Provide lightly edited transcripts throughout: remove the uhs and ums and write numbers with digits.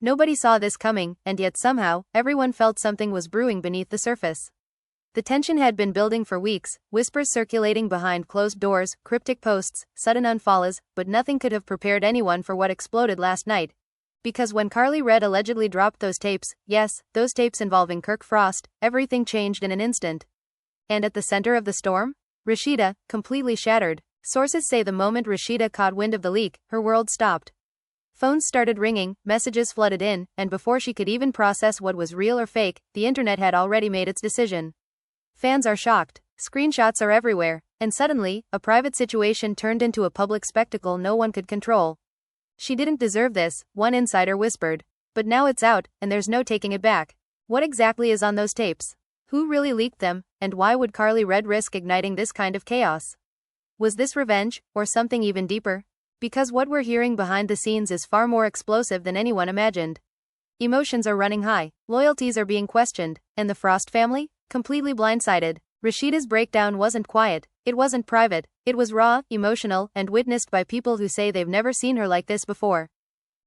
Nobody saw this coming, and yet somehow, everyone felt something was brewing beneath the surface. The tension had been building for weeks, whispers circulating behind closed doors, cryptic posts, sudden unfollows, but nothing could have prepared anyone for what exploded last night. Because when Karlie Red allegedly dropped those tapes, yes, those tapes involving Kirk Frost, everything changed in an instant. And at the center of the storm? Rasheeda, completely shattered. Sources say the moment Rasheeda caught wind of the leak, her world stopped. Phones started ringing, messages flooded in, and before she could even process what was real or fake, the internet had already made its decision. Fans are shocked, screenshots are everywhere, and suddenly, a private situation turned into a public spectacle no one could control. She didn't deserve this, one insider whispered. But now it's out, and there's no taking it back. What exactly is on those tapes? Who really leaked them, and why would Karlie Red risk igniting this kind of chaos? Was this revenge, or something even deeper? Because what we're hearing behind the scenes is far more explosive than anyone imagined. Emotions are running high, loyalties are being questioned, and the Frost family? Completely blindsided. Rasheeda's breakdown wasn't quiet, it wasn't private, it was raw, emotional, and witnessed by people who say they've never seen her like this before.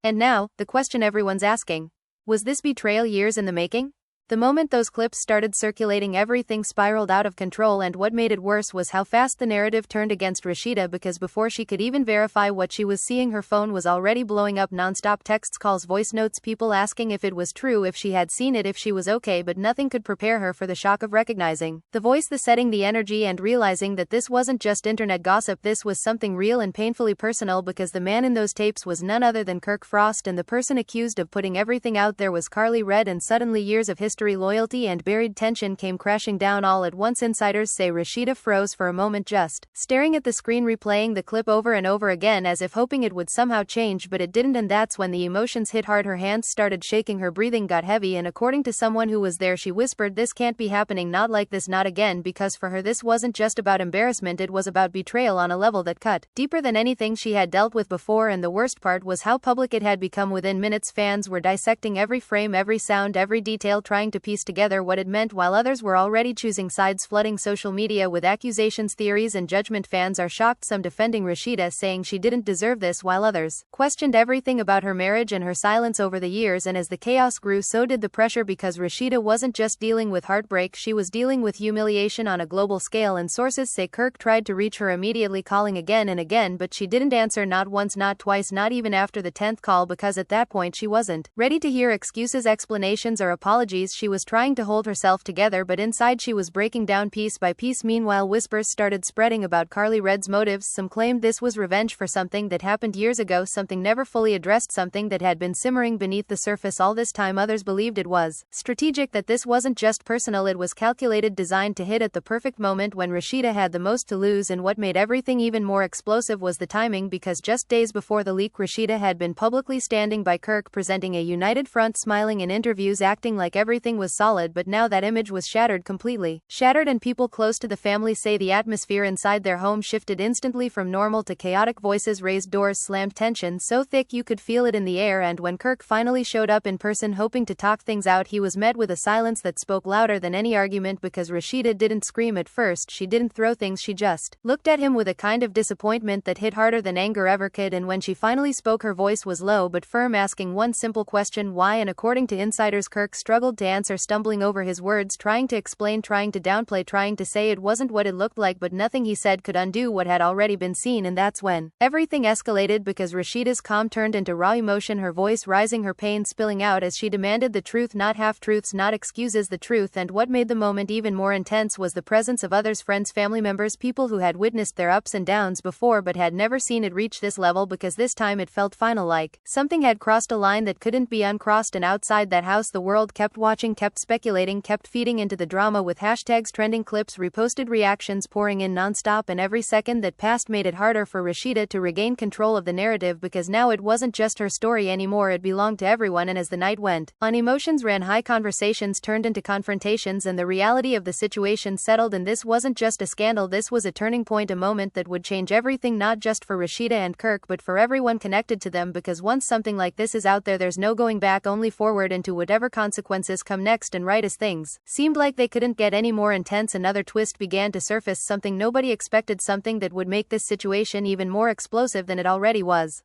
And now, the question everyone's asking. Was this betrayal years in the making? The moment those clips started circulating, everything spiraled out of control, and what made it worse was how fast the narrative turned against Rasheeda, because before she could even verify what she was seeing, her phone was already blowing up non-stop texts, calls, voice notes, people asking if it was true, if she had seen it, if she was okay, but nothing could prepare her for the shock of recognizing the voice, the setting, the energy, and realizing that this wasn't just internet gossip, this was something real and painfully personal, because the man in those tapes was none other than Kirk Frost, and the person accused of putting everything out there was Karlie Red, and suddenly years of history, loyalty, and buried tension came crashing down all at once. Insiders say Rasheeda froze for a moment, just staring at the screen, replaying the clip over and over again as if hoping it would somehow change, but it didn't, and that's when the emotions hit hard. Her hands started shaking, her breathing got heavy, and according to someone who was there, she whispered, "This can't be happening, not like this, not again," because for her this wasn't just about embarrassment, it was about betrayal on a level that cut deeper than anything she had dealt with before, and the worst part was how public it had become. Within minutes, fans were dissecting every frame, every sound, every detail, trying to piece together what it meant, while others were already choosing sides, flooding social media with accusations, theories, and judgment. Fans are shocked, some defending Rasheeda, saying she didn't deserve this, while others questioned everything about her marriage and her silence over the years. And as the chaos grew, so did the pressure, because Rasheeda wasn't just dealing with heartbreak, she was dealing with humiliation on a global scale, and sources say Kirk tried to reach her immediately, calling again and again, but she didn't answer, not once, not twice, not even after the 10th call, because at that point she wasn't ready to hear excuses, explanations, or apologies. She was trying to hold herself together, but inside she was breaking down piece by piece. Meanwhile, whispers started spreading about Karlie Red's motives. Some claimed this was revenge for something that happened years ago, something never fully addressed, something that had been simmering beneath the surface all this time. Others believed it was strategic, that this wasn't just personal, it was calculated, designed to hit at the perfect moment when Rasheeda had the most to lose. And what made everything even more explosive was the timing, because just days before the leak, Rasheeda had been publicly standing by Kirk, presenting a united front, smiling in interviews, acting like everything was solid. But now that image was shattered, completely shattered, and people close to the family say the atmosphere inside their home shifted instantly from normal to chaotic. Voices raised, doors slammed, tension so thick you could feel it in the air. And when Kirk finally showed up in person, hoping to talk things out, he was met with a silence that spoke louder than any argument, because Rasheeda didn't scream at first, she didn't throw things, she just looked at him with a kind of disappointment that hit harder than anger ever could. And when she finally spoke, her voice was low but firm, asking one simple question: why? And according to insiders, Kirk struggled to answer, stumbling over his words, trying to explain, trying to downplay, trying to say it wasn't what it looked like, but nothing he said could undo what had already been seen. And that's when everything escalated, because Rasheeda's calm turned into raw emotion, her voice rising, her pain spilling out as she demanded the truth, not half-truths, not excuses, the truth. And what made the moment even more intense was the presence of others, friends, family members, people who had witnessed their ups and downs before but had never seen it reach this level, because this time it felt final, like something had crossed a line that couldn't be uncrossed. And outside that house, the world kept watching, kept speculating, kept feeding into the drama, with hashtags, trending clips, reposted, reactions pouring in non-stop, and every second that passed made it harder for Rasheeda to regain control of the narrative, because now it wasn't just her story anymore, it belonged to everyone. And as the night went on, emotions ran high, conversations turned into confrontations, and the reality of the situation settled. And this wasn't just a scandal, this was a turning point, a moment that would change everything, not just for Rasheeda and Kirk, but for everyone connected to them, because once something like this is out there, there's no going back, only forward into whatever consequences come next. And right as things seemed like they couldn't get any more intense, another twist began to surface, something nobody expected, something that would make this situation even more explosive than it already was.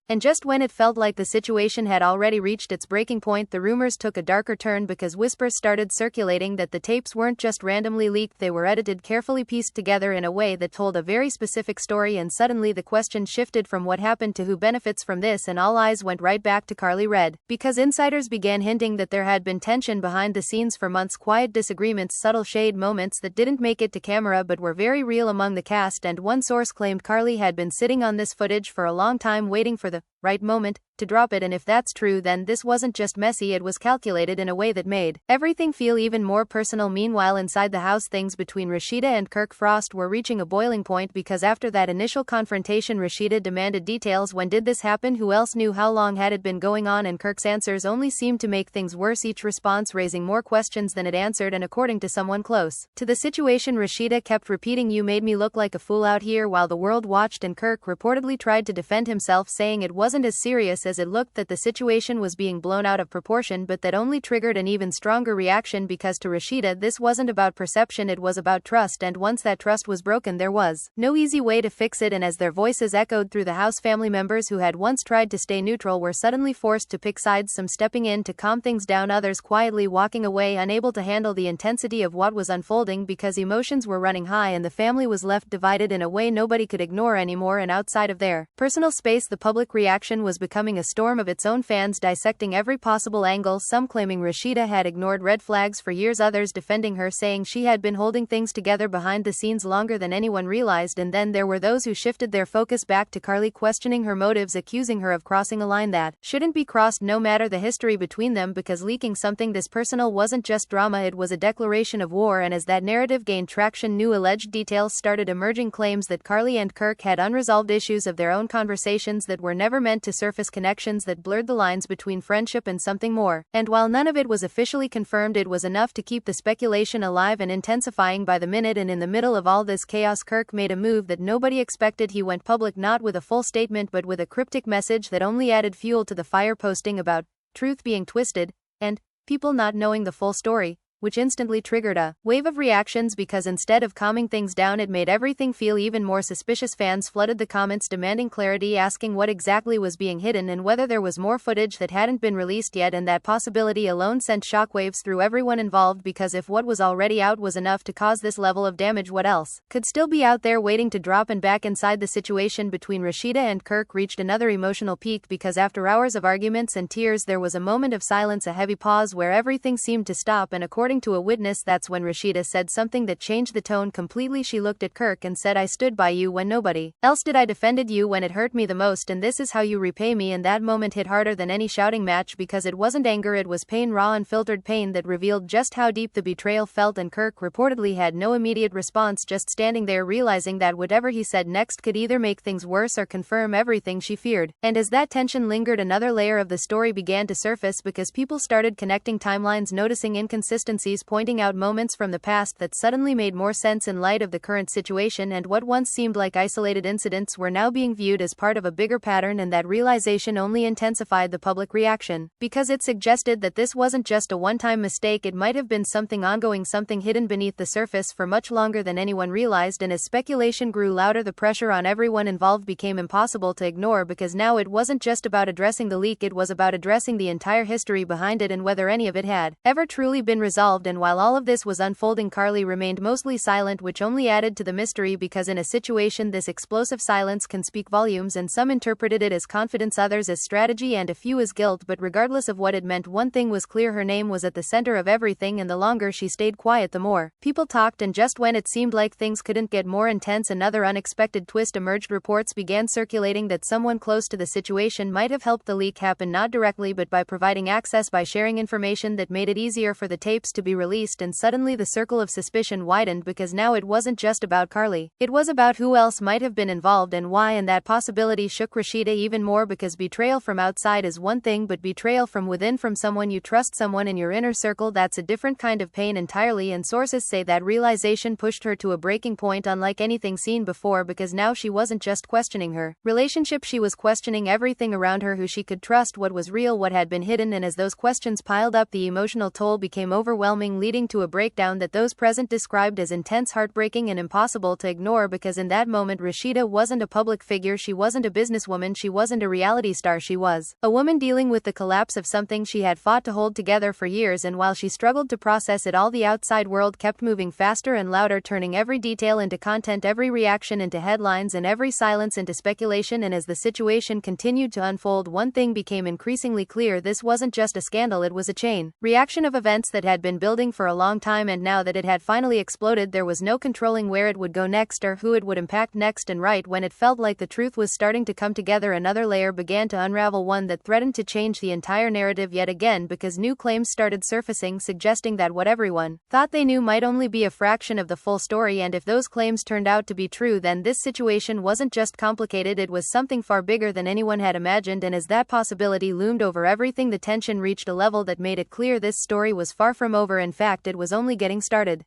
And just when it felt like the situation had already reached its breaking point, the rumors took a darker turn because whispers started circulating that the tapes weren't just randomly leaked, they were edited, carefully pieced together in a way that told a very specific story. And suddenly the question shifted from what happened to who benefits from this, and all eyes went right back to Karlie Red. Because insiders began hinting that there had been tension behind the scenes for months, quiet disagreements, subtle shade moments that didn't make it to camera but were very real among the cast, and one source claimed Karlie had been sitting on this footage for a long time waiting for the right moment to drop it. And if that's true, then this wasn't just messy, it was calculated in a way that made everything feel even more personal. Meanwhile, inside the house, things between Rasheeda and Kirk Frost were reaching a boiling point because after that initial confrontation, Rasheeda demanded details. When did this happen? Who else knew? How long had it been going on? And Kirk's answers only seemed to make things worse, each response raising more questions than it answered. And according to someone close to the situation, Rasheeda kept repeating, "You made me look like a fool out here," while the world watched, and Kirk reportedly tried to defend himself, saying it wasn't as serious as it looked, that the situation was being blown out of proportion, but that only triggered an even stronger reaction because to Rasheeda this wasn't about perception, it was about trust, and once that trust was broken there was no easy way to fix it. And as their voices echoed through the house, family members who had once tried to stay neutral were suddenly forced to pick sides, some stepping in to calm things down, others quietly walking away, unable to handle the intensity of what was unfolding because emotions were running high, and the family was left divided in a way nobody could ignore anymore. And outside of their personal space, the public reaction was becoming a storm of its own, fans dissecting every possible angle, some claiming Rasheeda had ignored red flags for years, others defending her, saying she had been holding things together behind the scenes longer than anyone realized. And then there were those who shifted their focus back to Karlie, questioning her motives, accusing her of crossing a line that shouldn't be crossed, no matter the history between them, because leaking something this personal wasn't just drama, it was a declaration of war. And as that narrative gained traction, new alleged details started emerging, claims that Karlie and Kirk had unresolved issues of their own, conversations that were never meant to surface, connections that blurred the lines between friendship and something more. And while none of it was officially confirmed, it was enough to keep the speculation alive and intensifying by the minute. And in the middle of all this chaos, Kirk made a move that nobody expected. He went public, not with a full statement but with a cryptic message that only added fuel to the fire, posting about truth being twisted and people not knowing the full story, which instantly triggered a wave of reactions because instead of calming things down, it made everything feel even more suspicious. Fans flooded the comments demanding clarity, asking what exactly was being hidden and whether there was more footage that hadn't been released yet, and that possibility alone sent shockwaves through everyone involved, because if what was already out was enough to cause this level of damage, what else could still be out there waiting to drop? And back inside, the situation between Rasheeda and Kirk reached another emotional peak because after hours of arguments and tears there was a moment of silence, a heavy pause where everything seemed to stop. And according to a witness, that's when Rasheeda said something that changed the tone completely. She looked at Kirk and said, "I stood by you when nobody else did. I defended you when it hurt me the most, and this is how you repay me." And that moment hit harder than any shouting match because it wasn't anger, it was pain, raw unfiltered pain that revealed just how deep the betrayal felt. And Kirk reportedly had no immediate response, just standing there realizing that whatever he said next could either make things worse or confirm everything she feared. And as that tension lingered, another layer of the story began to surface because people started connecting timelines, noticing inconsistencies, pointing out moments from the past that suddenly made more sense in light of the current situation, and what once seemed like isolated incidents were now being viewed as part of a bigger pattern. And that realization only intensified the public reaction because it suggested that this wasn't just a one-time mistake, it might have been something ongoing, something hidden beneath the surface for much longer than anyone realized. And as speculation grew louder, the pressure on everyone involved became impossible to ignore, because now it wasn't just about addressing the leak, it was about addressing the entire history behind it and whether any of it had ever truly been resolved. And while all of this was unfolding, Karlie remained mostly silent, which only added to the mystery, because in a situation this explosive silence can speak volumes, and some interpreted it as confidence, others as strategy, and a few as guilt. But regardless of what it meant, one thing was clear: her name was at the center of everything, and the longer she stayed quiet the more people talked. And just when it seemed like things couldn't get more intense, another unexpected twist emerged. Reports began circulating that someone close to the situation might have helped the leak happen, not directly but by providing access, by sharing information that made it easier for the tapes to be released. And suddenly the circle of suspicion widened, because now it wasn't just about Karlie, it was about who else might have been involved and why. And that possibility shook Rasheeda even more, because betrayal from outside is one thing, but betrayal from within, from someone you trust, someone in your inner circle, that's a different kind of pain entirely. And sources say that realization pushed her to a breaking point unlike anything seen before, because now she wasn't just questioning her relationship, she was questioning everything around her, who she could trust, what was real, what had been hidden. And as those questions piled up, the emotional toll became overwhelming. overwhelming, leading to a breakdown that those present described as intense, heartbreaking, and impossible to ignore, because in that moment Rasheeda wasn't a public figure, she wasn't a businesswoman, she wasn't a reality star, she was a woman dealing with the collapse of something she had fought to hold together for years, and while she struggled to process it all, the outside world kept moving faster and louder, turning every detail into content, every reaction into headlines, and every silence into speculation. And as the situation continued to unfold, one thing became increasingly clear: this wasn't just a scandal, it was a chain reaction of events that had been building for a long time, and now that it had finally exploded, there was no controlling where it would go next or who it would impact next. And right when it felt like the truth was starting to come together, another layer began to unravel, one that threatened to change the entire narrative yet again, because new claims started surfacing suggesting that what everyone thought they knew might only be a fraction of the full story. And if those claims turned out to be true, then this situation wasn't just complicated, it was something far bigger than anyone had imagined. And as that possibility loomed over everything, the tension reached a level that made it clear this story was far from over. In fact, it was only getting started.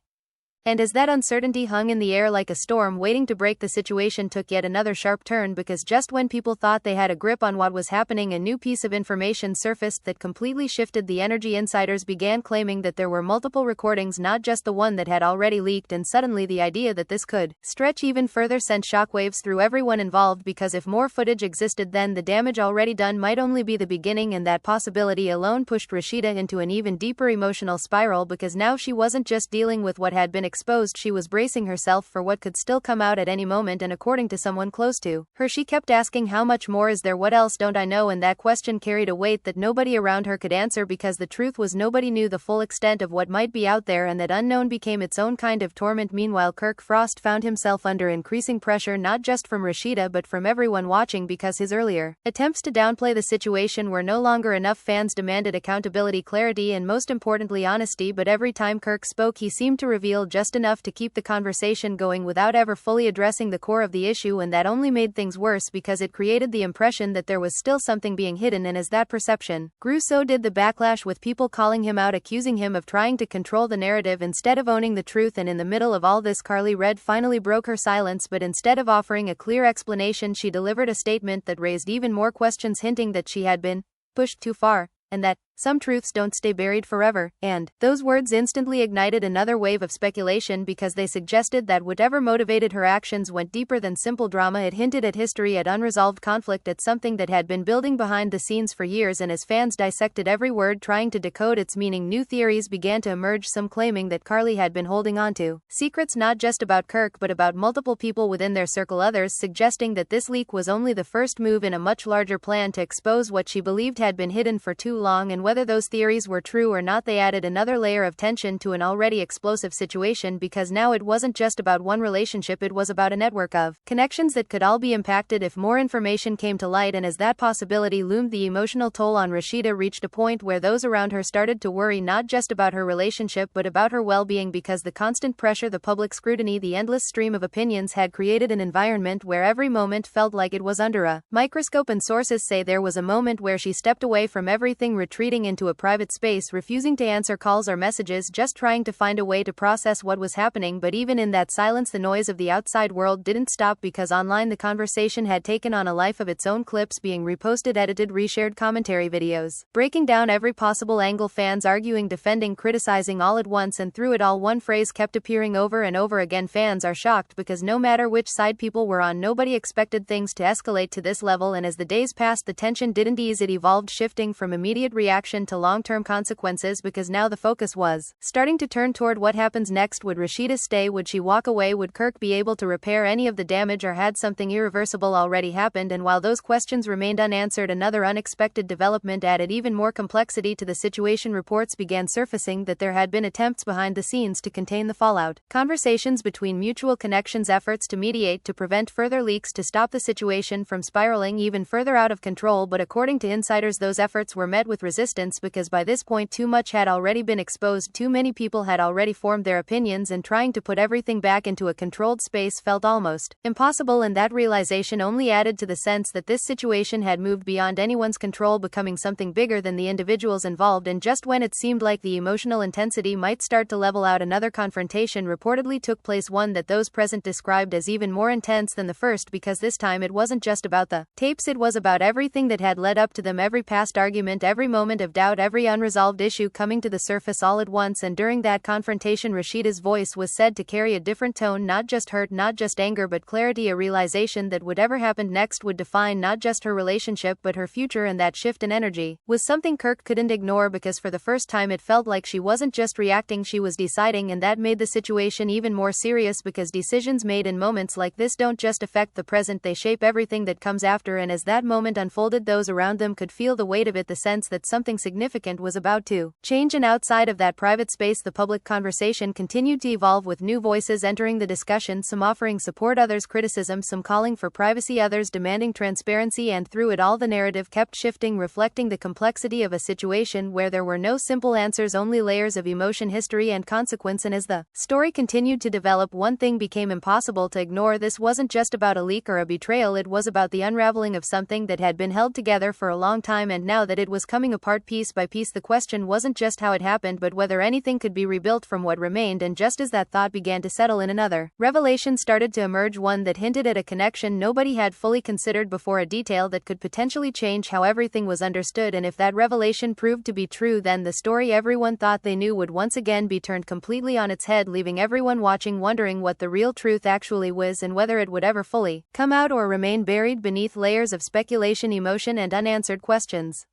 And as that uncertainty hung in the air like a storm waiting to break, the situation took yet another sharp turn, because just when people thought they had a grip on what was happening, a new piece of information surfaced that completely shifted the energy. Insiders began claiming that there were multiple recordings, not just the one that had already leaked, and suddenly the idea that this could stretch even further sent shockwaves through everyone involved, because if more footage existed, then the damage already done might only be the beginning, and that possibility alone pushed Rasheeda into an even deeper emotional spiral, because now she wasn't just dealing with what had been exposed, she was bracing herself for what could still come out at any moment. And according to someone close to her, she kept asking, how much more is there, what else don't I know? And that question carried a weight that nobody around her could answer, because the truth was nobody knew the full extent of what might be out there, and that unknown became its own kind of torment. Meanwhile, Kirk Frost found himself under increasing pressure, not just from Rasheeda but from everyone watching, because his earlier attempts to downplay the situation were no longer enough. Fans demanded accountability, clarity, and most importantly honesty, but every time Kirk spoke, he seemed to reveal just enough to keep the conversation going without ever fully addressing the core of the issue, and that only made things worse, because it created the impression that there was still something being hidden. And as that perception grew, so did the backlash, with people calling him out, accusing him of trying to control the narrative instead of owning the truth. And in the middle of all this, Karlie finally broke her silence, but instead of offering a clear explanation, she delivered a statement that raised even more questions, hinting that she had been pushed too far, and that some truths don't stay buried forever. And those words instantly ignited another wave of speculation, because they suggested that whatever motivated her actions went deeper than simple drama. It hinted at history, at unresolved conflict, at something that had been building behind the scenes for years. And as fans dissected every word, trying to decode its meaning, new theories began to emerge, some claiming that Karlie had been holding on to secrets not just about Kirk but about multiple people within their circle, others suggesting that this leak was only the first move in a much larger plan to expose what she believed had been hidden for too long. And whether those theories were true or not, they added another layer of tension to an already explosive situation, because now it wasn't just about one relationship, it was about a network of connections that could all be impacted if more information came to light. And as that possibility loomed, the emotional toll on Rasheeda reached a point where those around her started to worry, not just about her relationship but about her well-being, because the constant pressure, the public scrutiny, the endless stream of opinions had created an environment where every moment felt like it was under a microscope. And sources say there was a moment where she stepped away from everything, retreating into a private space, refusing to answer calls or messages, just trying to find a way to process what was happening. But even in that silence, the noise of the outside world didn't stop, because online the conversation had taken on a life of its own, clips being reposted, edited, reshared, commentary videos breaking down every possible angle, fans arguing, defending, criticizing, all at once. And through it all, one phrase kept appearing over and over again: fans are shocked, because no matter which side people were on, nobody expected things to escalate to this level. And as the days passed, the tension didn't ease, it evolved, shifting from immediate reaction to long-term consequences, because now the focus was starting to turn toward what happens next. Would Rasheeda stay? Would she walk away? Would Kirk be able to repair any of the damage, or had something irreversible already happened? And while those questions remained unanswered, another unexpected development added even more complexity to the situation. Reports began surfacing that there had been attempts behind the scenes to contain the fallout, conversations between mutual connections, efforts to mediate, to prevent further leaks, to stop the situation from spiraling even further out of control. But according to insiders, those efforts were met with resistance, because by this point too much had already been exposed, too many people had already formed their opinions, and trying to put everything back into a controlled space felt almost impossible. And that realization only added to the sense that this situation had moved beyond anyone's control, becoming something bigger than the individuals involved. And just when it seemed like the emotional intensity might start to level out, another confrontation reportedly took place, one that those present described as even more intense than the first, because this time it wasn't just about the tapes, it was about everything that had led up to them, every past argument, every moment moment of doubt, every unresolved issue coming to the surface all at once, and during that confrontation Rasheeda's voice was said to carry a different tone, not just hurt, not just anger, but clarity, a realization that whatever happened next would define not just her relationship but her future, and that shift in energy was something Kirk couldn't ignore, because for the first time it felt like she wasn't just reacting, she was deciding, and that made the situation even more serious, because decisions made in moments like this don't just affect the present, they shape everything that comes after. And as that moment unfolded, those around them could feel the weight of it, the sense that something significant was about to change. And outside of that private space, the public conversation continued to evolve, with new voices entering the discussion, some offering support, others criticism, some calling for privacy, others demanding transparency, and through it all the narrative kept shifting, reflecting the complexity of a situation where there were no simple answers, only layers of emotion, history, and consequence. And as the story continued to develop, one thing became impossible to ignore. This wasn't just about a leak or a betrayal, it was about the unraveling of something that had been held together for a long time, and now that it was coming apart piece by piece, the question wasn't just how it happened but whether anything could be rebuilt from what remained. And just as that thought began to settle in, another revelation started to emerge, one that hinted at a connection nobody had fully considered before, a detail that could potentially change how everything was understood. And if that revelation proved to be true, then the story everyone thought they knew would once again be turned completely on its head, leaving everyone watching wondering what the real truth actually was, and whether it would ever fully come out or remain buried beneath layers of speculation, emotion, and unanswered questions.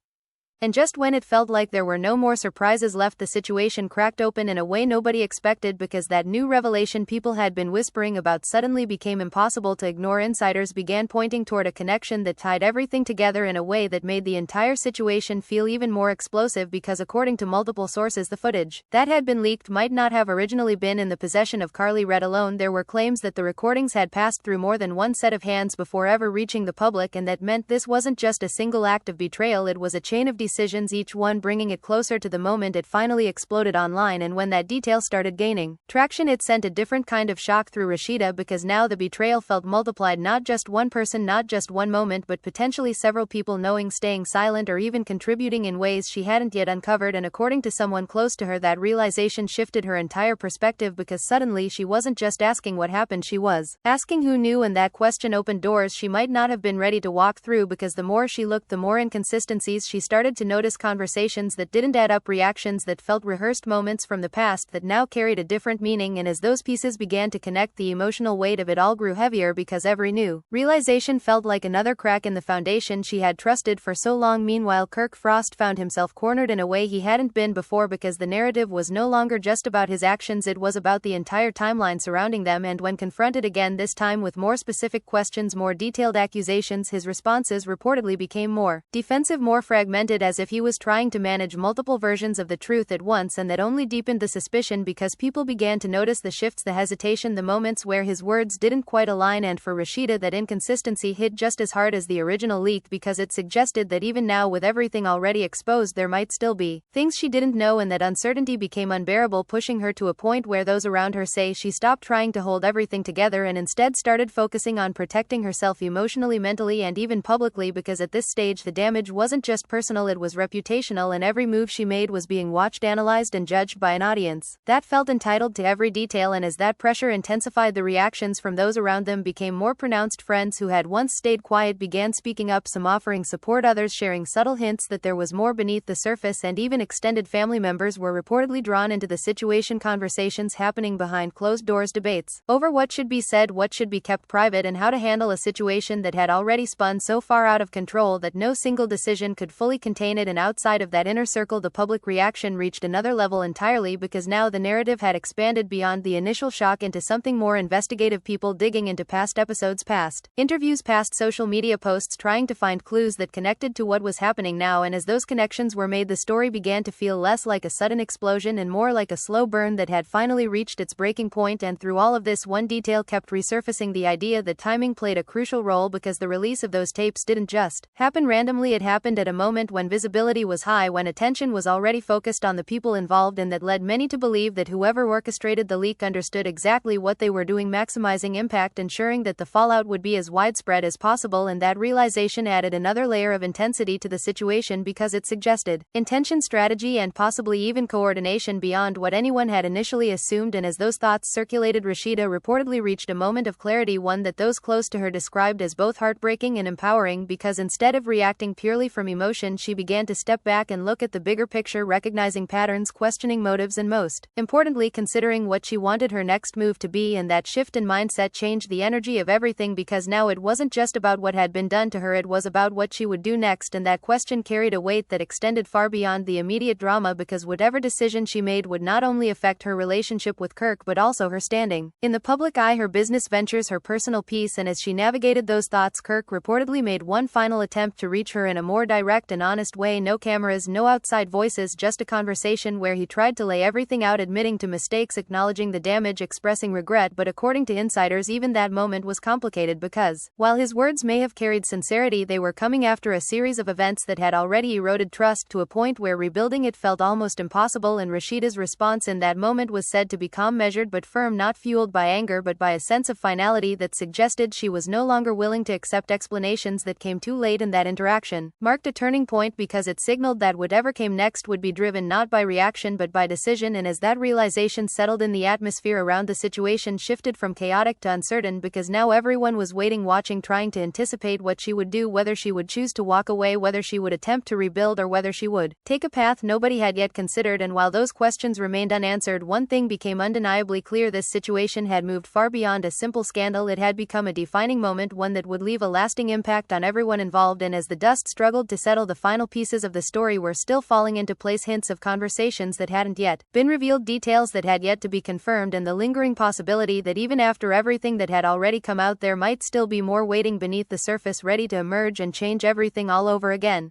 And just when it felt like there were no more surprises left, the situation cracked open in a way nobody expected, because that new revelation people had been whispering about suddenly became impossible to ignore. Insiders began pointing toward a connection that tied everything together in a way that made the entire situation feel even more explosive, because according to multiple sources, the footage that had been leaked might not have originally been in the possession of Karlie Red alone. There were claims that the recordings had passed through more than one set of hands before ever reaching the public, and that meant this wasn't just a single act of betrayal, it was a chain of decisions, each one bringing it closer to the moment it finally exploded online. And when that detail started gaining traction, it sent a different kind of shock through Rasheeda, because now the betrayal felt multiplied, not just one person, not just one moment, but potentially several people, knowing, staying silent, or even contributing in ways she hadn't yet uncovered. And according to someone close to her, that realization shifted her entire perspective, because suddenly she wasn't just asking what happened, she was asking who knew. And that question opened doors she might not have been ready to walk through, because the more she looked, the more inconsistencies she started to notice, conversations that didn't add up, reactions that felt rehearsed, moments from the past that now carried a different meaning. And as those pieces began to connect, the emotional weight of it all grew heavier, because every new realization felt like another crack in the foundation she had trusted for so long. Meanwhile, Kirk Frost found himself cornered in a way he hadn't been before, because the narrative was no longer just about his actions, it was about the entire timeline surrounding them. And when confronted again, this time with more specific questions, more detailed accusations, his responses reportedly became more defensive, more fragmented, as if he was trying to manage multiple versions of the truth at once. And that only deepened the suspicion, because people began to notice the shifts, the hesitation, the moments where his words didn't quite align. And for Rasheeda, that inconsistency hit just as hard as the original leak, because it suggested that even now, with everything already exposed, there might still be things she didn't know. And that uncertainty became unbearable, pushing her to a point where those around her say she stopped trying to hold everything together and instead started focusing on protecting herself emotionally, mentally, and even publicly, because at this stage the damage wasn't just personal, it was reputational, and every move she made was being watched, analyzed, and judged by an audience that felt entitled to every detail. And as that pressure intensified, the reactions from those around them became more pronounced. Friends who had once stayed quiet began speaking up, some offering support, others sharing subtle hints that there was more beneath the surface, and even extended family members were reportedly drawn into the situation. Conversations happening behind closed doors, debates over what should be said, what should be kept private, and how to handle a situation that had already spun so far out of control that no single decision could fully contain it. And outside of that inner circle, the public reaction reached another level entirely, because now the narrative had expanded beyond the initial shock into something more investigative, people digging into past episodes, past interviews, past social media posts, trying to find clues that connected to what was happening now. And as those connections were made, the story began to feel less like a sudden explosion and more like a slow burn that had finally reached its breaking point. And through all of this, one detail kept resurfacing, the idea that timing played a crucial role, because the release of those tapes didn't just happen randomly, it happened at a moment when visibility was high, when attention was already focused on the people involved, and that led many to believe that whoever orchestrated the leak understood exactly what they were doing, maximizing impact, ensuring that the fallout would be as widespread as possible. And that realization added another layer of intensity to the situation, because it suggested intention, strategy, and possibly even coordination beyond what anyone had initially assumed. And as those thoughts circulated, Rasheeda reportedly reached a moment of clarity, one that those close to her described as both heartbreaking and empowering, because instead of reacting purely from emotion, she began to step back and look at the bigger picture, recognizing patterns, questioning motives, and most importantly considering what she wanted her next move to be. And that shift in mindset changed the energy of everything, because now it wasn't just about what had been done to her, it was about what she would do next, and that question carried a weight that extended far beyond the immediate drama, because whatever decision she made would not only affect her relationship with Kirk but also her standing in the public eye, her business ventures, her personal peace. And as she navigated those thoughts, Kirk reportedly made one final attempt to reach her in a more direct and honest way. No cameras, no outside voices, just a conversation where he tried to lay everything out, admitting to mistakes, acknowledging the damage, expressing regret. But according to insiders, even that moment was complicated, because while his words may have carried sincerity, they were coming after a series of events that had already eroded trust to a point where rebuilding it felt almost impossible. And Rasheeda's response in that moment was said to be calm, measured but firm, not fueled by anger but by a sense of finality that suggested she was no longer willing to accept explanations that came too late. And that interaction marked a turning point, because it signaled that whatever came next would be driven not by reaction but by decision. And as that realization settled in, the atmosphere around the situation shifted from chaotic to uncertain, because now everyone was waiting, watching, trying to anticipate what she would do, whether she would choose to walk away, whether she would attempt to rebuild, or whether she would take a path nobody had yet considered. And while those questions remained unanswered, one thing became undeniably clear: this situation had moved far beyond a simple scandal. It had become a defining moment, one that would leave a lasting impact on everyone involved. And as the dust struggled to settle, the final pieces of the story were still falling into place, hints of conversations that hadn't yet been revealed, details that had yet to be confirmed, and the lingering possibility that even after everything that had already come out, there might still be more waiting beneath the surface, ready to emerge and change everything all over again.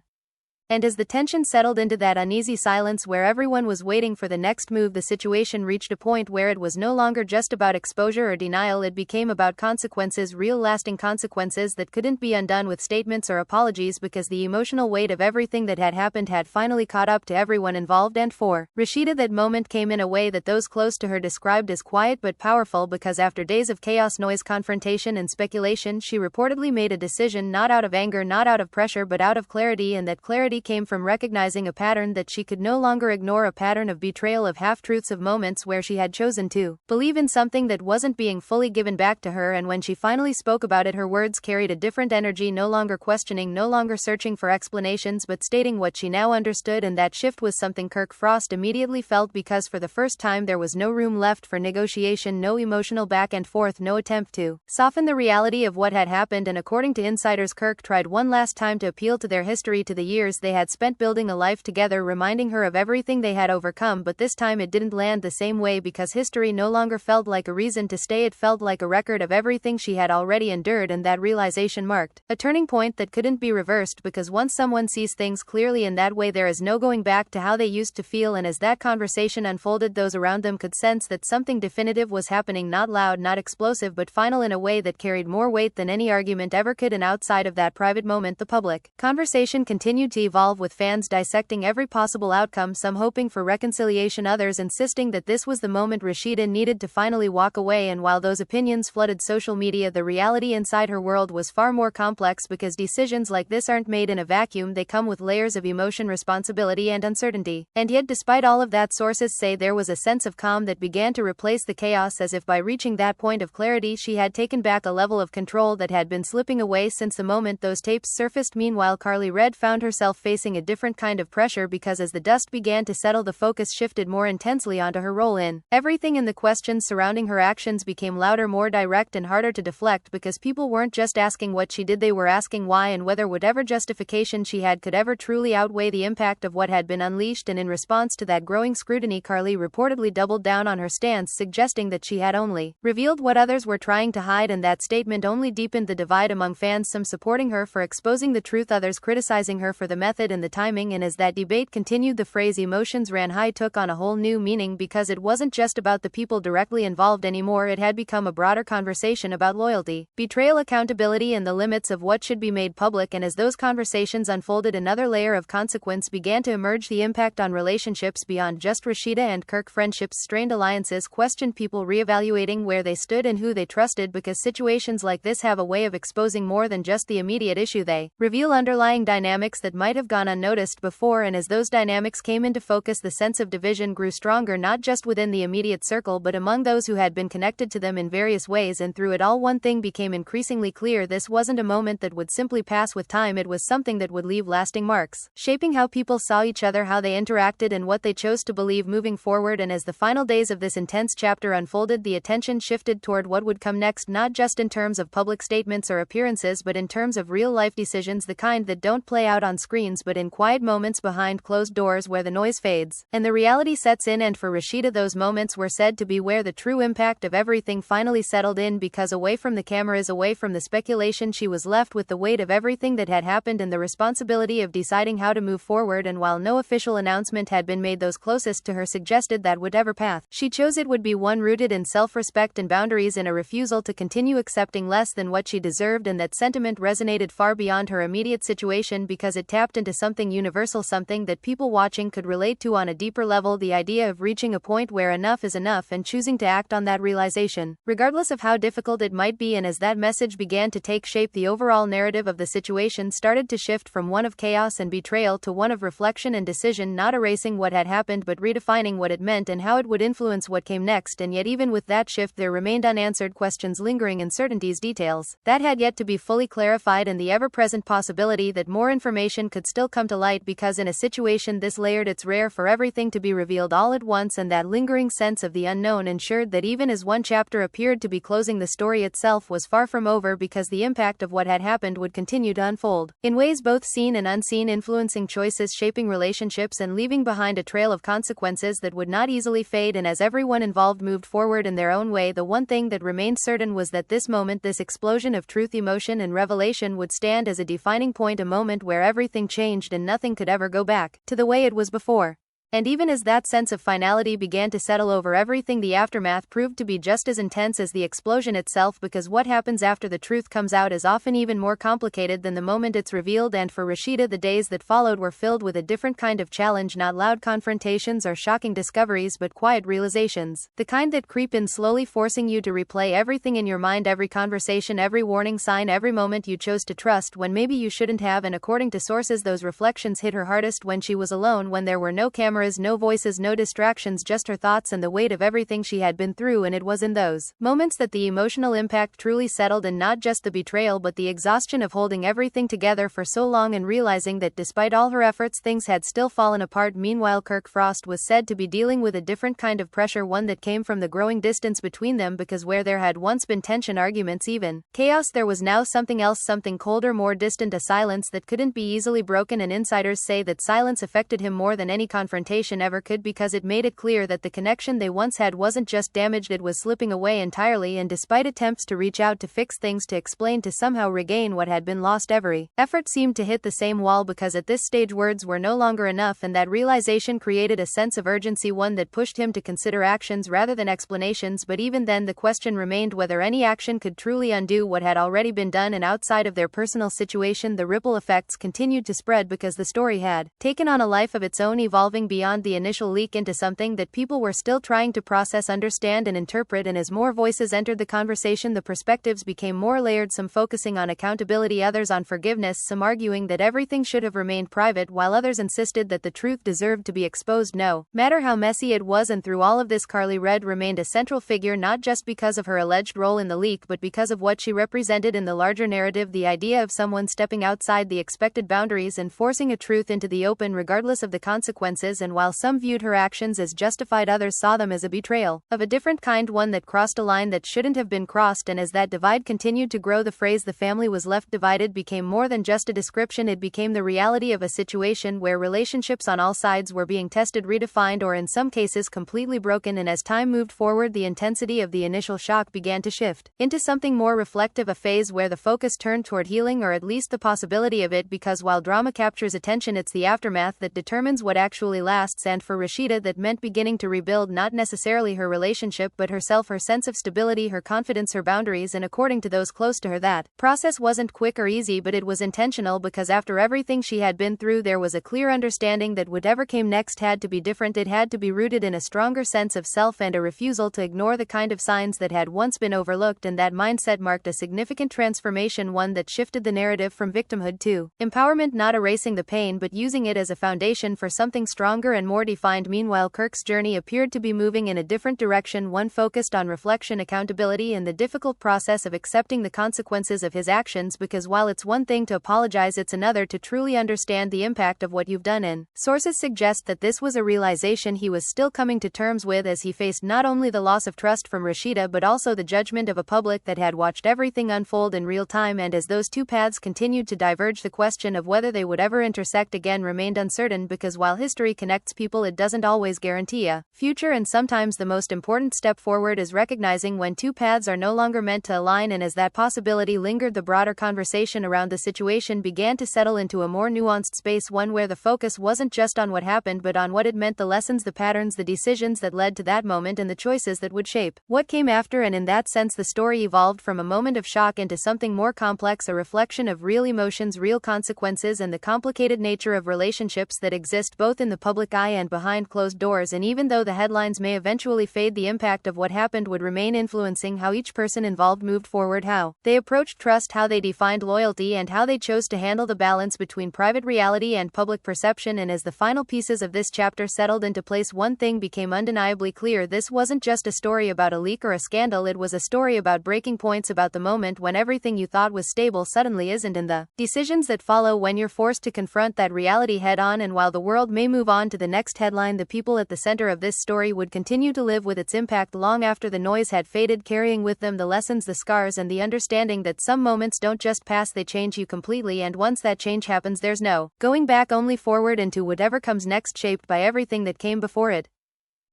And as the tension settled into that uneasy silence where everyone was waiting for the next move, the situation reached a point where it was no longer just about exposure or denial. It became about consequences, real lasting consequences that couldn't be undone with statements or apologies, because the emotional weight of everything that had happened had finally caught up to everyone involved. And for Rasheeda, that moment came in a way that those close to her described as quiet but powerful, because after days of chaos, noise, confrontation, and speculation, she reportedly made a decision, not out of anger, not out of pressure, but out of clarity. And that clarity came from recognizing a pattern that she could no longer ignore, a pattern of betrayal, of half-truths, of moments where she had chosen to believe in something that wasn't being fully given back to her. And when she finally spoke about it, her words carried a different energy, no longer questioning, no longer searching for explanations, but stating what she now understood. And that shift was something Kirk Frost immediately felt, because for the first time there was no room left for negotiation, no emotional back and forth, no attempt to soften the reality of what had happened. And according to insiders, Kirk tried one last time to appeal to their history, to the years they had spent building a life together, reminding her of everything they had overcome. But this time it didn't land the same way, because history no longer felt like a reason to stay, it felt like a record of everything she had already endured. And that realization marked a turning point that couldn't be reversed, because once someone sees things clearly in that way, there is no going back to how they used to feel. And as that conversation unfolded, those around them could sense that something definitive was happening, not loud, not explosive, but final, in a way that carried more weight than any argument ever could. And outside of that private moment, the public conversation continued to evolve, with fans dissecting every possible outcome, some hoping for reconciliation, others insisting that this was the moment Rasheeda needed to finally walk away. And while those opinions flooded social media, the reality inside her world was far more complex, because decisions like this aren't made in a vacuum, they come with layers of emotion, responsibility, and uncertainty. And yet, despite all of that, sources say there was a sense of calm that began to replace the chaos, as if by reaching that point of clarity she had taken back a level of control that had been slipping away since the moment those tapes surfaced. Meanwhile, Karlie Red found herself facing a different kind of pressure, because as the dust began to settle, the focus shifted more intensely onto her role in everything, and the questions surrounding her actions became louder, more direct, and harder to deflect, because people weren't just asking what she did, they were asking why, and whether whatever justification she had could ever truly outweigh the impact of what had been unleashed. And in response to that growing scrutiny, Karlie reportedly doubled down on her stance, suggesting that she had only revealed what others were trying to hide. And that statement only deepened the divide among fans, some supporting her for exposing the truth, others criticizing her for the method and the timing. And as that debate continued, the phrase "emotions ran high" took on a whole new meaning, because it wasn't just about the people directly involved anymore. It had become a broader conversation about loyalty, betrayal, accountability, and the limits of what should be made public. And as those conversations unfolded, another layer of consequence began to emerge, the impact on relationships beyond just Rasheeda and Kirk. Friendships, strained alliances, questioned, people reevaluating where they stood and who they trusted, because situations like this have a way of exposing more than just the immediate issue. They reveal underlying dynamics that might have gone unnoticed before, and as those dynamics came into focus, the sense of division grew stronger, not just within the immediate circle but among those who had been connected to them in various ways. And through it all, one thing became increasingly clear: this wasn't a moment that would simply pass with time, it was something that would leave lasting marks, shaping how people saw each other, how they interacted, and what they chose to believe moving forward. And as the final days of this intense chapter unfolded, the attention shifted toward what would come next, not just in terms of public statements or appearances but in terms of real-life decisions, the kind that don't play out on screens but in quiet moments behind closed doors where the noise fades and the reality sets in. And for Rasheeda, those moments were said to be where the true impact of everything finally settled in, because away from the cameras, away from the speculation, she was left with the weight of everything that had happened and the responsibility of deciding how to move forward. And while no official announcement had been made, those closest to her suggested that whatever path she chose, it would be one rooted in self-respect and boundaries, in a refusal to continue accepting less than what she deserved. And that sentiment resonated far beyond her immediate situation, because it tapped into something universal, something that people watching could relate to on a deeper level: the idea of reaching a point where enough is enough and choosing to act on that realization, regardless of how difficult it might be. And as that message began to take shape, the overall narrative of the situation started to shift from one of chaos and betrayal to one of reflection and decision, not erasing what had happened but redefining what it meant and how it would influence what came next. And yet, even with that shift, there remained unanswered questions, lingering uncertainties, details that had yet to be fully clarified, and the ever-present possibility that more information could still come to light, because in a situation this layered, it's rare for everything to be revealed all at once. And that lingering sense of the unknown ensured that even as one chapter appeared to be closing, the story itself was far from over, because the impact of what had happened would continue to unfold in ways both seen and unseen, influencing choices, shaping relationships, and leaving behind a trail of consequences that would not easily fade. And as everyone involved moved forward in their own way, the one thing that remained certain was that this moment, this explosion of truth, emotion, and revelation, would stand as a defining point, a moment where everything changed and nothing could ever go back to the way it was before. And even as that sense of finality began to settle over everything, the aftermath proved to be just as intense as the explosion itself, because what happens after the truth comes out is often even more complicated than the moment it's revealed. And for Rasheeda, the days that followed were filled with a different kind of challenge, not loud confrontations or shocking discoveries but quiet realizations, the kind that creep in slowly, forcing you to replay everything in your mind, every conversation, every warning sign, every moment you chose to trust when maybe you shouldn't have. And according to sources, those reflections hit her hardest when she was alone, when there were no cameras, no voices, no distractions, just her thoughts and the weight of everything she had been through. And it was in those moments that the emotional impact truly settled, and not just the betrayal but the exhaustion of holding everything together for so long and realizing that despite all her efforts, things had still fallen apart. Meanwhile, Kirk Frost was said to be dealing with a different kind of pressure, one that came from the growing distance between them, because where there had once been tension, arguments, even chaos, there was now something else, something colder, more distant, a silence that couldn't be easily broken. And insiders say that silence affected him more than any confrontation ever could, because it made it clear that the connection they once had wasn't just damaged, it was slipping away entirely. And despite attempts to reach out, to fix things, to explain, to somehow regain what had been lost, every effort seemed to hit the same wall, because at this stage words were no longer enough. And that realization created a sense of urgency, one that pushed him to consider actions rather than explanations. But even then, the question remained whether any action could truly undo what had already been done. And outside of their personal situation, the ripple effects continued to spread, because the story had taken on a life of its own, evolving beyond the initial leak into something that people were still trying to process, understand, and interpret. And as more voices entered the conversation, the perspectives became more layered, some focusing on accountability, others on forgiveness, some arguing that everything should have remained private, while others insisted that the truth deserved to be exposed, no matter how messy it was. And through all of this, Karlie remained a central figure, not just because of her alleged role in the leak but because of what she represented in the larger narrative, the idea of someone stepping outside the expected boundaries and forcing a truth into the open regardless of the consequences. And while some viewed her actions as justified, others saw them as a betrayal of a different kind, one that crossed a line that shouldn't have been crossed. And as that divide continued to grow, the phrase "the family was left divided" became more than just a description. It became the reality of a situation where relationships on all sides were being tested, redefined, or in some cases completely broken. And as time moved forward, the intensity of the initial shock began to shift into something more reflective, a phase where the focus turned toward healing, or at least the possibility of it, because while drama captures attention, it's the aftermath that determines what actually lasts. lasts, and for Rasheeda that meant beginning to rebuild not necessarily her relationship but herself, her sense of stability, her confidence, her boundaries, and according to those close to her that process wasn't quick or easy, but it was intentional, because after everything she had been through there was a clear understanding that whatever came next had to be different. It had to be rooted in a stronger sense of self and a refusal to ignore the kind of signs that had once been overlooked, and that mindset marked a significant transformation, one that shifted the narrative from victimhood to empowerment, not erasing the pain but using it as a foundation for something stronger and more defined. Meanwhile, Kirk's journey appeared to be moving in a different direction, one focused on reflection, accountability, and the difficult process of accepting the consequences of his actions, because while it's one thing to apologize, it's another to truly understand the impact of what you've done. And sources suggest that this was a realization he was still coming to terms with, as he faced not only the loss of trust from Rasheeda but also the judgment of a public that had watched everything unfold in real time. And as those two paths continued to diverge, the question of whether they would ever intersect again remained uncertain, because while history connects people, it doesn't always guarantee a future, and sometimes the most important step forward is recognizing when two paths are no longer meant to align. And as that possibility lingered, the broader conversation around the situation began to settle into a more nuanced space, one where the focus wasn't just on what happened but on what it meant, the lessons, the patterns, the decisions that led to that moment, and the choices that would shape what came after. And in that sense, the story evolved from a moment of shock into something more complex, a reflection of real emotions, real consequences, and the complicated nature of relationships that exist both in the public eye and behind closed doors. And even though the headlines may eventually fade, the impact of what happened would remain, influencing how each person involved moved forward, how they approached trust, how they defined loyalty, and how they chose to handle the balance between private reality and public perception. And as the final pieces of this chapter settled into place, one thing became undeniably clear: this wasn't just a story about a leak or a scandal, it was a story about breaking points, about the moment when everything you thought was stable suddenly isn't, and the decisions that follow when you're forced to confront that reality head on. And while the world may move on to the next headline, the people at the center of this story would continue to live with its impact long after the noise had faded, carrying with them the lessons, the scars, and the understanding that some moments don't just pass, they change you completely. And once that change happens, there's no going back, only forward into whatever comes next, shaped by everything that came before it.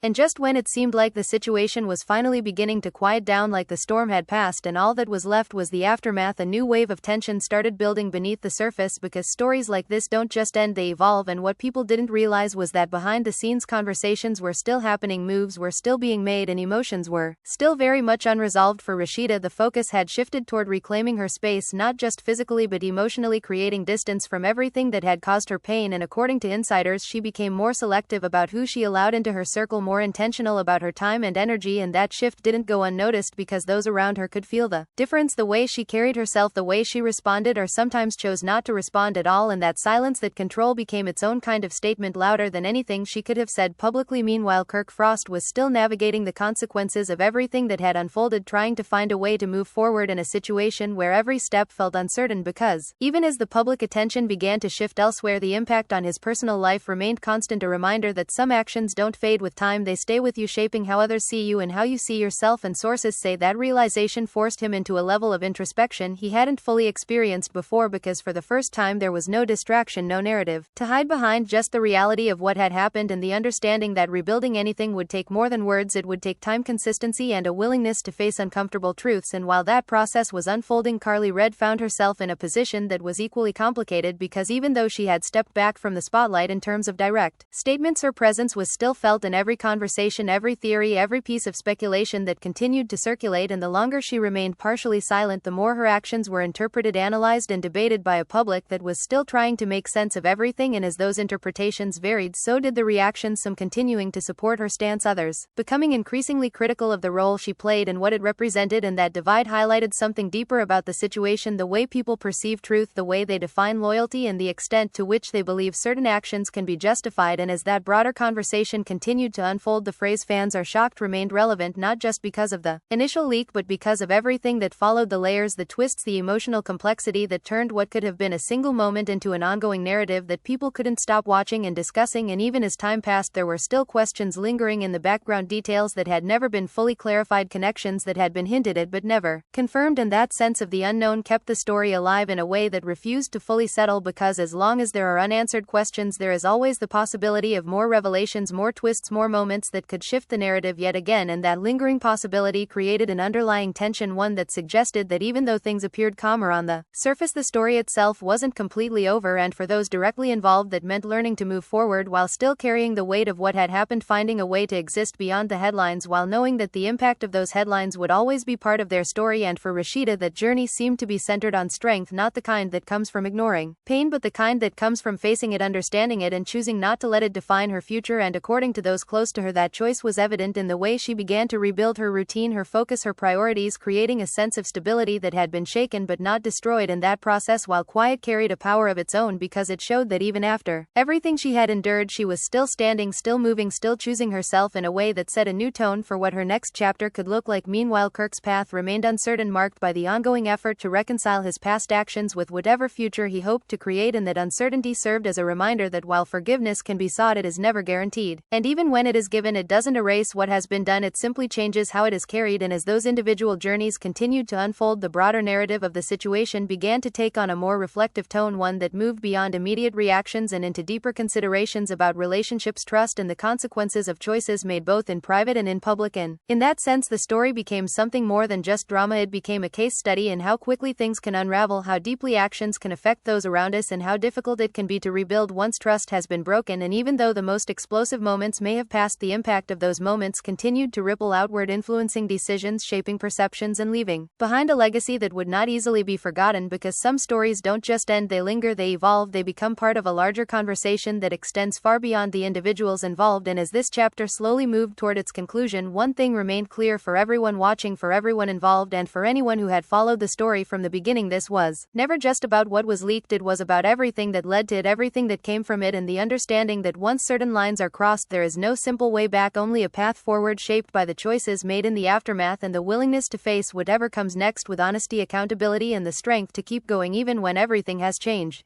And just when it seemed like the situation was finally beginning to quiet down, like the storm had passed and all that was left was the aftermath, a new wave of tension started building beneath the surface, because stories like this don't just end, they evolve. And what people didn't realize was that behind the scenes conversations were still happening, moves were still being made, and emotions were still very much unresolved. For Rasheeda, the focus had shifted toward reclaiming her space, not just physically but emotionally, creating distance from everything that had caused her pain. And according to insiders, she became more selective about who she allowed into her circle, more intentional about her time and energy. And that shift didn't go unnoticed, because those around her could feel the difference, the way she carried herself, the way she responded or sometimes chose not to respond at all. And that silence, that control, became its own kind of statement, louder than anything she could have said publicly. Meanwhile, Kirk Frost was still navigating the consequences of everything that had unfolded, trying to find a way to move forward in a situation where every step felt uncertain, because even as the public attention began to shift elsewhere, the impact on his personal life remained constant, a reminder that some actions don't fade with time, they stay with you, shaping how others see you and how you see yourself. And sources say that realization forced him into a level of introspection he hadn't fully experienced before, because for the first time there was no distraction, no narrative to hide behind, just the reality of what had happened, and the understanding that rebuilding anything would take more than words. It would take time, consistency, and a willingness to face uncomfortable truths. And while that process was unfolding, Karlie found herself in a position that was equally complicated, because even though she had stepped back from the spotlight in terms of direct statements, her presence was still felt in every conversation, every theory, every piece of speculation that continued to circulate. And the longer she remained partially silent, the more her actions were interpreted, analyzed, and debated by a public that was still trying to make sense of everything. And as those interpretations varied, so did the reactions, some continuing to support her stance, others becoming increasingly critical of the role she played and what it represented. And that divide highlighted something deeper about the situation: the way people perceive truth, the way they define loyalty, and the extent to which they believe certain actions can be justified. And as that broader conversation continued to unfold, the phrase "fans are shocked" remained relevant, not just because of the initial leak but because of everything that followed, the layers, the twists, the emotional complexity that turned what could have been a single moment into an ongoing narrative that people couldn't stop watching and discussing. And even as time passed, there were still questions lingering in the background, details that had never been fully clarified, connections that had been hinted at but never confirmed. And that sense of the unknown kept the story alive in a way that refused to fully settle, because as long as there are unanswered questions, there is always the possibility of more revelations, more twists, more moments moments that could shift the narrative yet again, and that lingering possibility created an underlying tension, one that suggested that even though things appeared calmer on the surface, the story itself wasn't completely over, and for those directly involved that meant learning to move forward while still carrying the weight of what had happened, finding a way to exist beyond the headlines while knowing that the impact of those headlines would always be part of their story. And for Rasheeda, that journey seemed to be centered on strength, not the kind that comes from ignoring pain, but the kind that comes from facing it, understanding it, and choosing not to let it define her future. And according to those close to her, that choice was evident in the way she began to rebuild her routine, her focus, her priorities, creating a sense of stability that had been shaken but not destroyed in that process. While quiet carried a power of its own, because it showed that even after everything she had endured, she was still standing, still moving, still choosing herself in a way that set a new tone for what her next chapter could look like. Meanwhile, Kirk's path remained uncertain, marked by the ongoing effort to reconcile his past actions with whatever future he hoped to create, and that uncertainty served as a reminder that while forgiveness can be sought, it is never guaranteed. And even when it is given, it doesn't erase what has been done, it simply changes how it is carried. And as those individual journeys continued to unfold, the broader narrative of the situation began to take on a more reflective tone, one that moved beyond immediate reactions and into deeper considerations about relationships, trust, and the consequences of choices made both in private and in public. And in that sense, the story became something more than just drama. It became a case study in how quickly things can unravel, how deeply actions can affect those around us, and how difficult it can be to rebuild once trust has been broken. And even though the most explosive moments may have passed, the impact of those moments continued to ripple outward, influencing decisions, shaping perceptions, and leaving behind a legacy that would not easily be forgotten. Because some stories don't just end, they linger, they evolve, they become part of a larger conversation that extends far beyond the individuals involved. And as this chapter slowly moved toward its conclusion, one thing remained clear for everyone watching, for everyone involved, and for anyone who had followed the story from the beginning: this was never just about what was leaked, it was about everything that led to it, everything that came from it, and the understanding that once certain lines are crossed, there is no simple way back, only a path forward shaped by the choices made in the aftermath, and the willingness to face whatever comes next with honesty, accountability, and the strength to keep going even when everything has changed.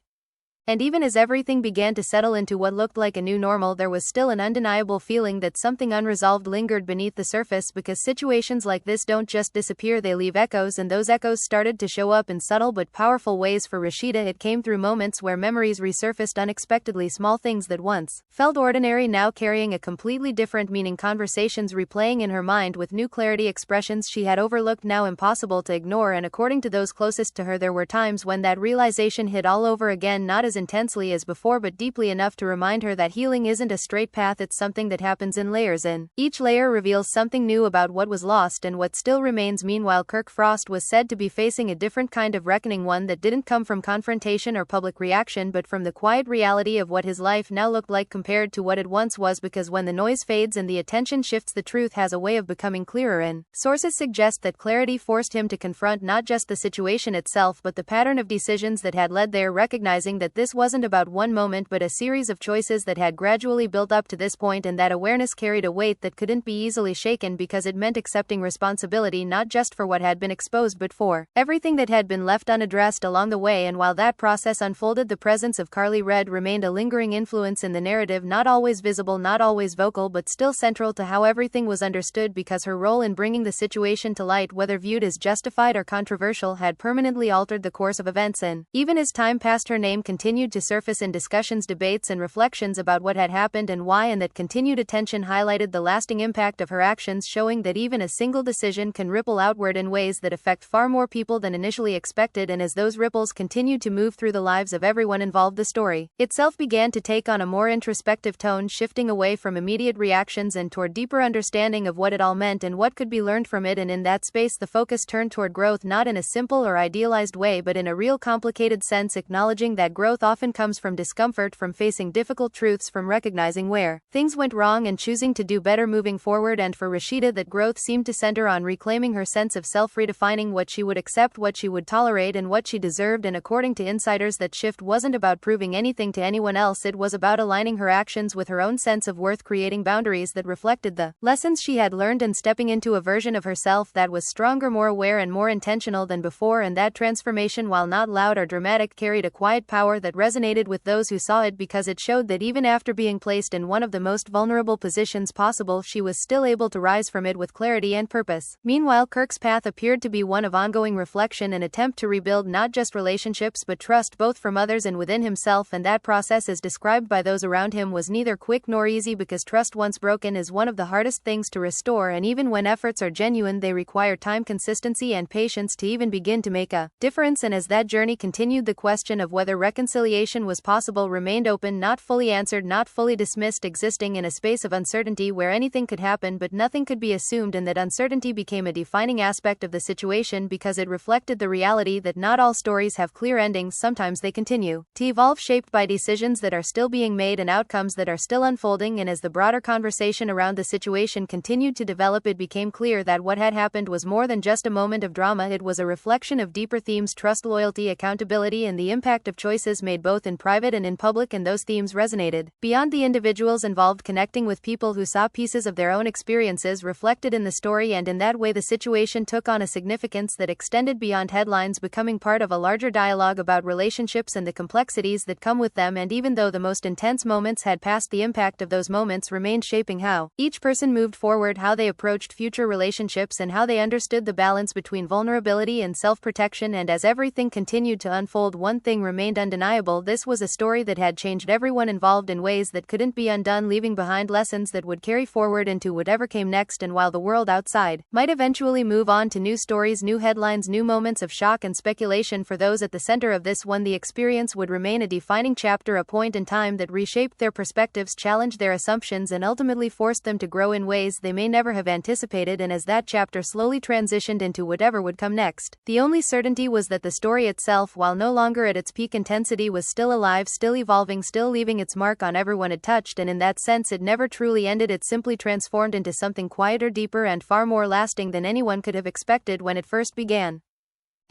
And even as everything began to settle into what looked like a new normal, there was still an undeniable feeling that something unresolved lingered beneath the surface, because situations like this don't just disappear, they leave echoes, and those echoes started to show up in subtle but powerful ways. For Rasheeda, it came through moments where memories resurfaced unexpectedly, small things that once felt ordinary now carrying a completely different meaning, conversations replaying in her mind with new clarity, expressions she had overlooked now impossible to ignore. And according to those closest to her, there were times when that realization hit all over again, not as intensely as before, but deeply enough to remind her that healing isn't a straight path, it's something that happens in layers, and each layer reveals something new about what was lost and what still remains. Meanwhile, Kirk Frost was said to be facing a different kind of reckoning, one that didn't come from confrontation or public reaction, but from the quiet reality of what his life now looked like compared to what it once was. Because when the noise fades and the attention shifts, the truth has a way of becoming clearer, and sources suggest that clarity forced him to confront not just the situation itself, but the pattern of decisions that had led there, recognizing that this wasn't about one moment but a series of choices that had gradually built up to this point, and that awareness carried a weight that couldn't be easily shaken, because it meant accepting responsibility not just for what had been exposed but for everything that had been left unaddressed along the way. And while that process unfolded, the presence of Karlie remained a lingering influence in the narrative, not always visible, not always vocal, but still central to how everything was understood, because her role in bringing the situation to light, whether viewed as justified or controversial, had permanently altered the course of events. And even as time passed, her name continued to surface in discussions, debates, and reflections about what had happened and why, and that continued attention highlighted the lasting impact of her actions, showing that even a single decision can ripple outward in ways that affect far more people than initially expected. And as those ripples continued to move through the lives of everyone involved, the story itself began to take on a more introspective tone, shifting away from immediate reactions and toward deeper understanding of what it all meant and what could be learned from it. And in that space, the focus turned toward growth, not in a simple or idealized way, but in a real complicated sense, acknowledging that growth often comes from discomfort, from facing difficult truths, from recognizing where things went wrong and choosing to do better moving forward. And for Rasheeda, that growth seemed to center on reclaiming her sense of self, redefining what she would accept, what she would tolerate, and what she deserved. And according to insiders, that shift wasn't about proving anything to anyone else, it was about aligning her actions with her own sense of worth, creating boundaries that reflected the lessons she had learned, and stepping into a version of herself that was stronger, more aware, and more intentional than before. And that transformation, while not loud or dramatic, carried a quiet power that that resonated with those who saw it because it showed that even after being placed in one of the most vulnerable positions possible, she was still able to rise from it with clarity and purpose. Meanwhile, Kirk's path appeared to be one of ongoing reflection, an attempt to rebuild not just relationships but trust, both from others and within himself, and that process, as described by those around him, was neither quick nor easy because trust once broken is one of the hardest things to restore, and even when efforts are genuine they require time, consistency and patience to even begin to make a difference. And as that journey continued, the question of whether reconciliation was possible remained open, not fully answered, not fully dismissed, existing in a space of uncertainty where anything could happen but nothing could be assumed, and that uncertainty became a defining aspect of the situation because it reflected the reality that not all stories have clear endings, sometimes they continue to evolve, shaped by decisions that are still being made and outcomes that are still unfolding. And as the broader conversation around the situation continued to develop, it became clear that what had happened was more than just a moment of drama. It was a reflection of deeper themes: trust, loyalty, accountability, and the impact of choices made both in private and in public. And those themes resonated beyond the individuals involved, connecting with people who saw pieces of their own experiences reflected in the story, and in that way the situation took on a significance that extended beyond headlines, becoming part of a larger dialogue about relationships and the complexities that come with them. And even though the most intense moments had passed, the impact of those moments remained, shaping how each person moved forward, how they approached future relationships, and how they understood the balance between vulnerability and self-protection. And as everything continued to unfold, one thing remained undeniable: this was a story that had changed everyone involved in ways that couldn't be undone, leaving behind lessons that would carry forward into whatever came next. And while the world outside might eventually move on to new stories, new headlines, new moments of shock and speculation, for those at the center of this one, the experience would remain a defining chapter, a point in time that reshaped their perspectives, challenged their assumptions, and ultimately forced them to grow in ways they may never have anticipated. And as that chapter slowly transitioned into whatever would come next, the only certainty was that the story itself, while no longer at its peak intensity, was still alive, still evolving, still leaving its mark on everyone it touched. And in that sense, it never truly ended. It simply transformed into something quieter, deeper, and far more lasting than anyone could have expected when it first began.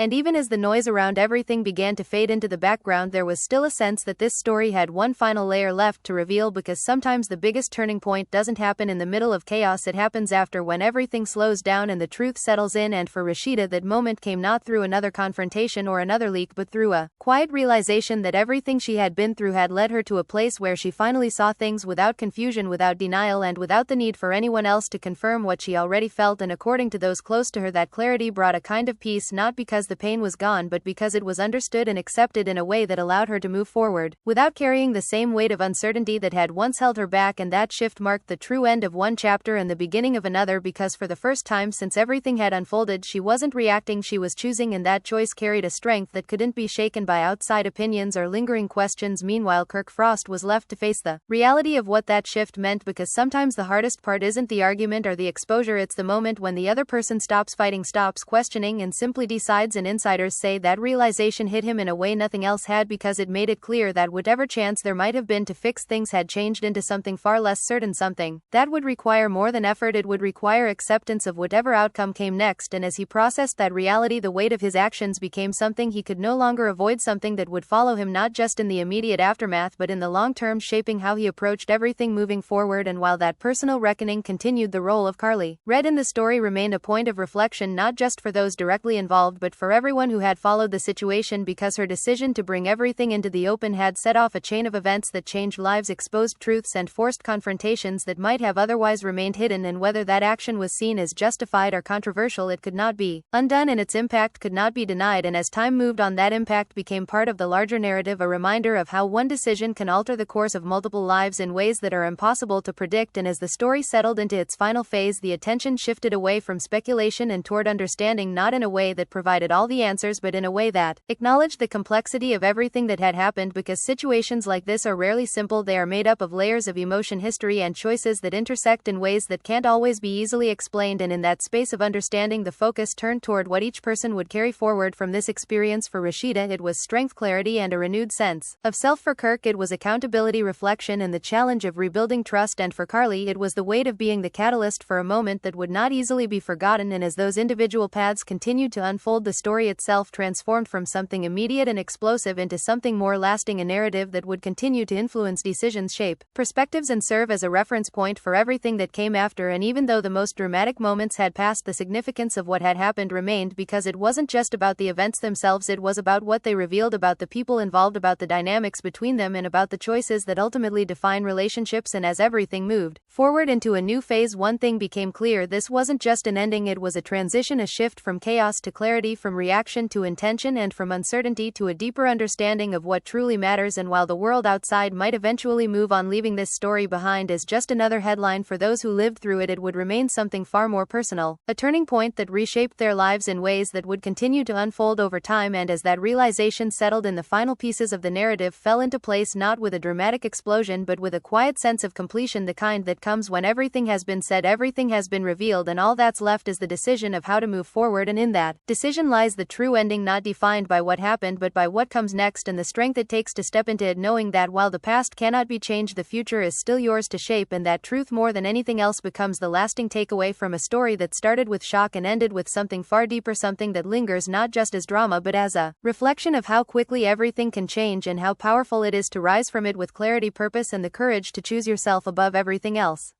And even as the noise around everything began to fade into the background, there was still a sense that this story had one final layer left to reveal, because sometimes the biggest turning point doesn't happen in the middle of chaos, it happens after, when everything slows down and the truth settles in. And for Rasheeda, that moment came not through another confrontation or another leak, but through a quiet realization that everything she had been through had led her to a place where she finally saw things without confusion, without denial, and without the need for anyone else to confirm what she already felt. And according to those close to her, that clarity brought a kind of peace, not because the pain was gone, but because it was understood and accepted in a way that allowed her to move forward without carrying the same weight of uncertainty that had once held her back. And that shift marked the true end of one chapter and the beginning of another, because for the first time since everything had unfolded, she wasn't reacting, she was choosing, and that choice carried a strength that couldn't be shaken by outside opinions or lingering questions. Meanwhile, Kirk Frost was left to face the reality of what that shift meant, because sometimes the hardest part isn't the argument or the exposure, it's the moment when the other person stops fighting, stops questioning, and simply decides. And insiders say that realization hit him in a way nothing else had, because it made it clear that whatever chance there might have been to fix things had changed into something far less certain, something that would require more than effort. It would require acceptance of whatever outcome came next. And as he processed that reality, the weight of his actions became something he could no longer avoid, something that would follow him not just in the immediate aftermath but in the long term, shaping how he approached everything moving forward. And while that personal reckoning continued, the role of Karlie read in the story remained a point of reflection, not just for those directly involved but for everyone who had followed the situation, because her decision to bring everything into the open had set off a chain of events that changed lives, exposed truths, and forced confrontations that might have otherwise remained hidden. And whether that action was seen as justified or controversial, it could not be undone, and its impact could not be denied. And as time moved on, that impact became part of the larger narrative, a reminder of how one decision can alter the course of multiple lives in ways that are impossible to predict. And as the story settled into its final phase, the attention shifted away from speculation and toward understanding, not in a way that provided all the answers, but in a way that acknowledged the complexity of everything that had happened, because situations like this are rarely simple. They are made up of layers of emotion, history, and choices that intersect in ways that can't always be easily explained. And in that space of understanding, the focus turned toward what each person would carry forward from this experience. For Rasheeda, it was strength, clarity, and a renewed sense of self. For Kirk, it was accountability, reflection, and the challenge of rebuilding trust. And for Karlie, it was the weight of being the catalyst for a moment that would not easily be forgotten. And as those individual paths continued to unfold, the story itself transformed from something immediate and explosive into something more lasting, a narrative that would continue to influence decisions, shape perspectives, and serve as a reference point for everything that came after. And even though the most dramatic moments had passed, the significance of what had happened remained, because it wasn't just about the events themselves, it was about what they revealed about the people involved, about the dynamics between them, and about the choices that ultimately define relationships. And as everything moved forward into a new phase, one thing became clear: this wasn't just an ending, it was a transition, a shift from chaos to clarity, from reaction to intention, and from uncertainty to a deeper understanding of what truly matters. And while the world outside might eventually move on, leaving this story behind as just another headline, for those who lived through it, it would remain something far more personal, a turning point that reshaped their lives in ways that would continue to unfold over time. And as that realization settled in, the final pieces of the narrative fell into place, not with a dramatic explosion, but with a quiet sense of completion, the kind that comes when everything has been said, everything has been revealed, and all that's left is the decision of how to move forward. And in that decision lies the true ending, not defined by what happened, but by what comes next, and the strength it takes to step into it, knowing that while the past cannot be changed, the future is still yours to shape. And that truth, more than anything else, becomes the lasting takeaway from a story that started with shock and ended with something far deeper, something that lingers not just as drama but as a reflection of how quickly everything can change, and how powerful it is to rise from it with clarity, purpose, and the courage to choose yourself above everything else.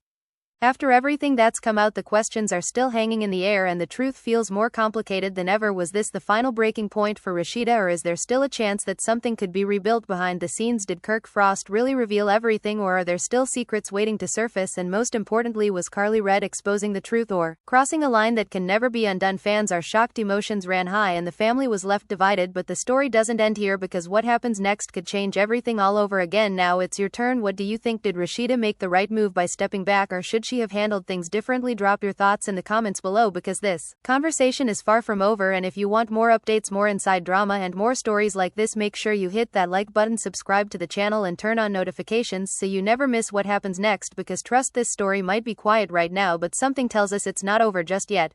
After everything that's come out, the questions are still hanging in the air, and the truth feels more complicated than ever. Was this the final breaking point for Rasheeda, or is there still a chance that something could be rebuilt behind the scenes? Did Kirk Frost really reveal everything, or are there still secrets waiting to surface? And most importantly, was Karlie Red exposing the truth, or crossing a line that can never be undone? Fans are shocked, emotions ran high, and the family was left divided. But the story doesn't end here, because what happens next could change everything all over again. Now it's your turn. What do you think? Did Rasheeda make the right move by stepping back, or should she have handled things differently? Drop your thoughts in the comments below, because this conversation is far from over. And if you want more updates, more inside drama, and more stories like this, make sure you hit that like button, subscribe to the channel, and turn on notifications so you never miss what happens next. Because trust, this story might be quiet right now, but something tells us it's not over just yet.